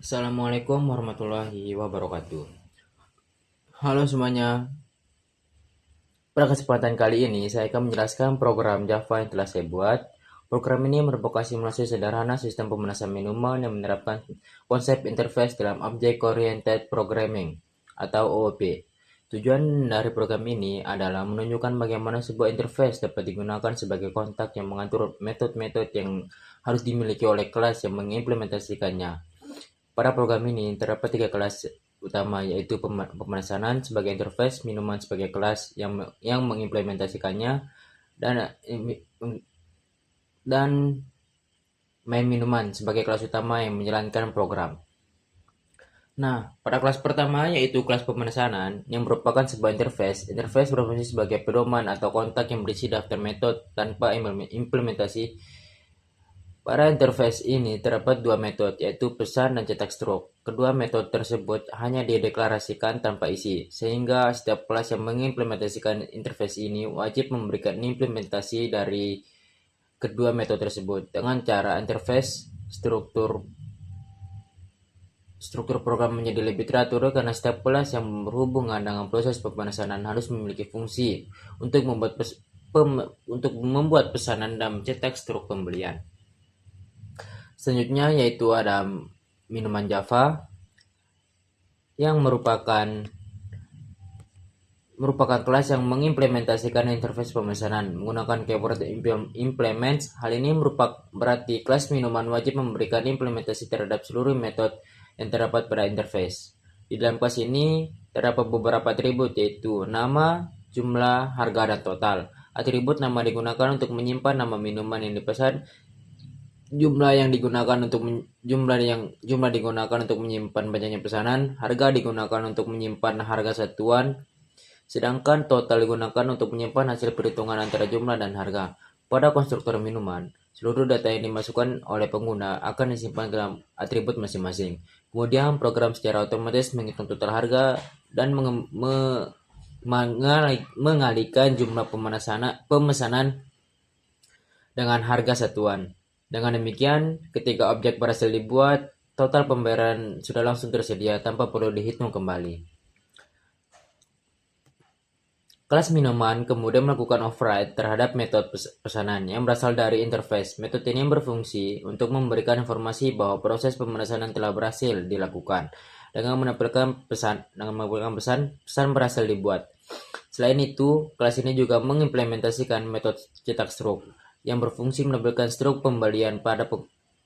Assalamualaikum warahmatullahi wabarakatuh. Halo semuanya, pada kesempatan kali ini saya akan menjelaskan program Java yang telah saya buat. Program ini merupakan simulasi sederhana sistem pemanasan minuman yang menerapkan konsep interface dalam Object Oriented Programming atau OOP. Tujuan dari program ini adalah menunjukkan bagaimana sebuah interface dapat digunakan sebagai kontak yang mengatur metode-metode yang harus dimiliki oleh kelas yang mengimplementasikannya. Pada program ini terdapat tiga kelas utama, yaitu pemesanan sebagai interface, minuman sebagai kelas yang mengimplementasikannya, dan dan main minuman sebagai kelas utama yang menjalankan program. Nah, pada kelas pertama yaitu kelas pemesanan yang merupakan sebuah interface. Interface berfungsi sebagai pedoman atau kontak yang berisi daftar metode tanpa implementasi. Pada interface ini terdapat dua metode, yaitu pesan dan cetak struk. Kedua metode tersebut hanya dideklarasikan tanpa isi, sehingga setiap kelas yang mengimplementasikan interface ini wajib memberikan implementasi dari kedua metode tersebut. Dengan cara interface, struktur program menjadi lebih teratur karena setiap kelas yang berhubungan dengan proses pemesanan harus memiliki fungsi untuk membuat pesanan dan mencetak struk pembelian. Selanjutnya yaitu ada minuman Java yang merupakan kelas yang mengimplementasikan interface pemesanan menggunakan keyword implements. Hal ini berarti kelas minuman wajib memberikan implementasi terhadap seluruh metode yang terdapat pada interface. Di dalam kelas ini terdapat beberapa atribut, yaitu nama, jumlah, harga, dan total. Atribut nama digunakan untuk menyimpan nama minuman yang dipesan. Jumlah digunakan untuk menyimpan banyaknya pesanan. Harga digunakan untuk menyimpan harga satuan, sedangkan total digunakan untuk menyimpan hasil perhitungan antara jumlah dan harga. Pada konstruktor minuman, seluruh data yang dimasukkan oleh pengguna akan disimpan dalam atribut masing-masing. Kemudian program secara otomatis menghitung total harga dan mengalihkan jumlah pemesanan dengan harga satuan. Dengan demikian, ketika objek berhasil dibuat, total pembayaran sudah langsung tersedia tanpa perlu dihitung kembali. Kelas minuman kemudian melakukan override terhadap metode pesanan yang berasal dari interface. Metode ini berfungsi untuk memberikan informasi bahwa proses pemesanan telah berhasil dilakukan dengan menampilkan pesan berhasil dibuat. Selain itu, kelas ini juga mengimplementasikan metode cetak struk yang berfungsi menampilkan struk pembelian pada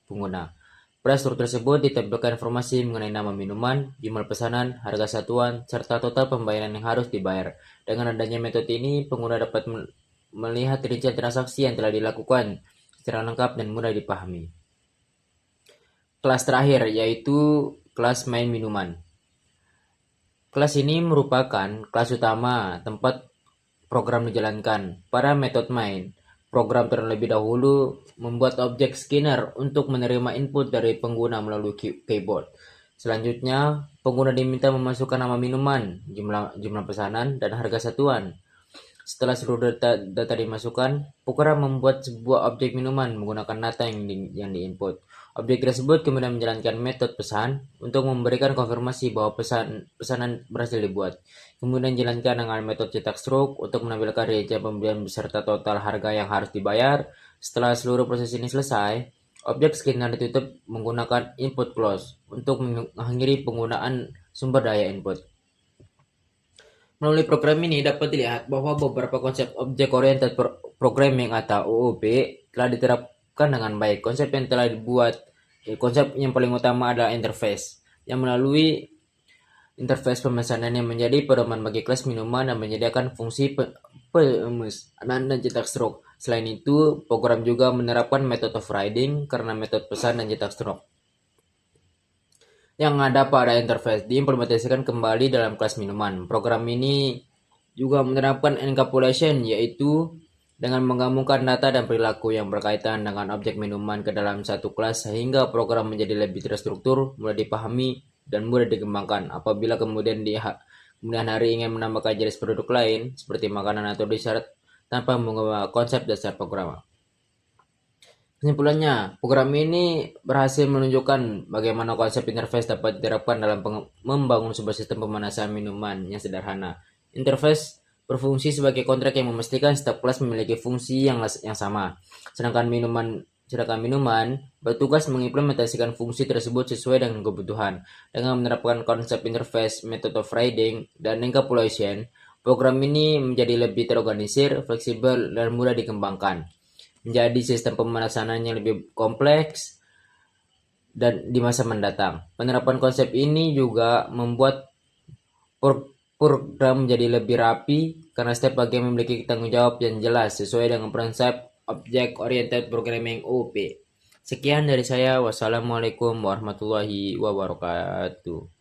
pengguna. Pada struk tersebut ditampilkan informasi mengenai nama minuman, jumlah pesanan, harga satuan, serta total pembayaran yang harus dibayar. Dengan adanya metode ini, pengguna dapat melihat rincian transaksi yang telah dilakukan secara lengkap dan mudah dipahami. Kelas terakhir yaitu kelas main minuman. Kelas ini merupakan kelas utama tempat program dijalankan. Pada metode main, program terlebih dahulu membuat objek scanner untuk menerima input dari pengguna melalui keyboard. Selanjutnya, pengguna diminta memasukkan nama minuman, jumlah pesanan, dan harga satuan. Setelah seluruh data dimasukkan, program membuat sebuah objek minuman menggunakan data yang diinput. Objek tersebut kemudian menjalankan metode pesan untuk memberikan konfirmasi bahwa pesanan berhasil dibuat. Kemudian dijalankan dengan metode cetak struk untuk menampilkan rincian pembelian beserta total harga yang harus dibayar. Setelah seluruh proses ini selesai, objek scanner ditutup menggunakan input close untuk mengakhiri penggunaan sumber daya input. Melalui program ini dapat dilihat bahwa beberapa konsep Object Oriented Programming atau OOP telah diterapkan dengan baik. Konsep yang telah dibuat, konsep yang paling utama adalah interface, yang melalui interface pemesanan yang menjadi pedoman bagi kelas minuman dan menyediakan fungsi pemesanan dan cetak struk. Selain itu, program juga menerapkan metode overriding karena metode pesan dan cetak struk yang ada pada interface diimplementasikan kembali dalam kelas minuman. Program ini juga menerapkan encapsulation, yaitu dengan menggabungkan data dan perilaku yang berkaitan dengan objek minuman ke dalam satu kelas sehingga program menjadi lebih terstruktur, mudah dipahami, dan mudah dikembangkan. Apabila kemudian hari ingin menambahkan jenis produk lain seperti makanan atau dessert tanpa mengubah konsep dasar program. Kesimpulannya, program ini berhasil menunjukkan bagaimana konsep interface dapat diterapkan dalam membangun sebuah sistem pemanasan minuman yang sederhana. Interface berfungsi sebagai kontrak yang memastikan setiap kelas memiliki fungsi yang sama. Sedangkan minuman bertugas mengimplementasikan fungsi tersebut sesuai dengan kebutuhan. Dengan menerapkan konsep interface, method of riding, dan encapsulation, program ini menjadi lebih terorganisir, fleksibel, dan mudah dikembangkan, menjadi sistem pemanasan yang lebih kompleks dan di masa mendatang. Penerapan konsep ini juga membuat program menjadi lebih rapi karena setiap bagian memiliki tanggung jawab yang jelas sesuai dengan prinsip Object Oriented Programming OOP. Sekian dari saya. Wassalamualaikum warahmatullahi wabarakatuh.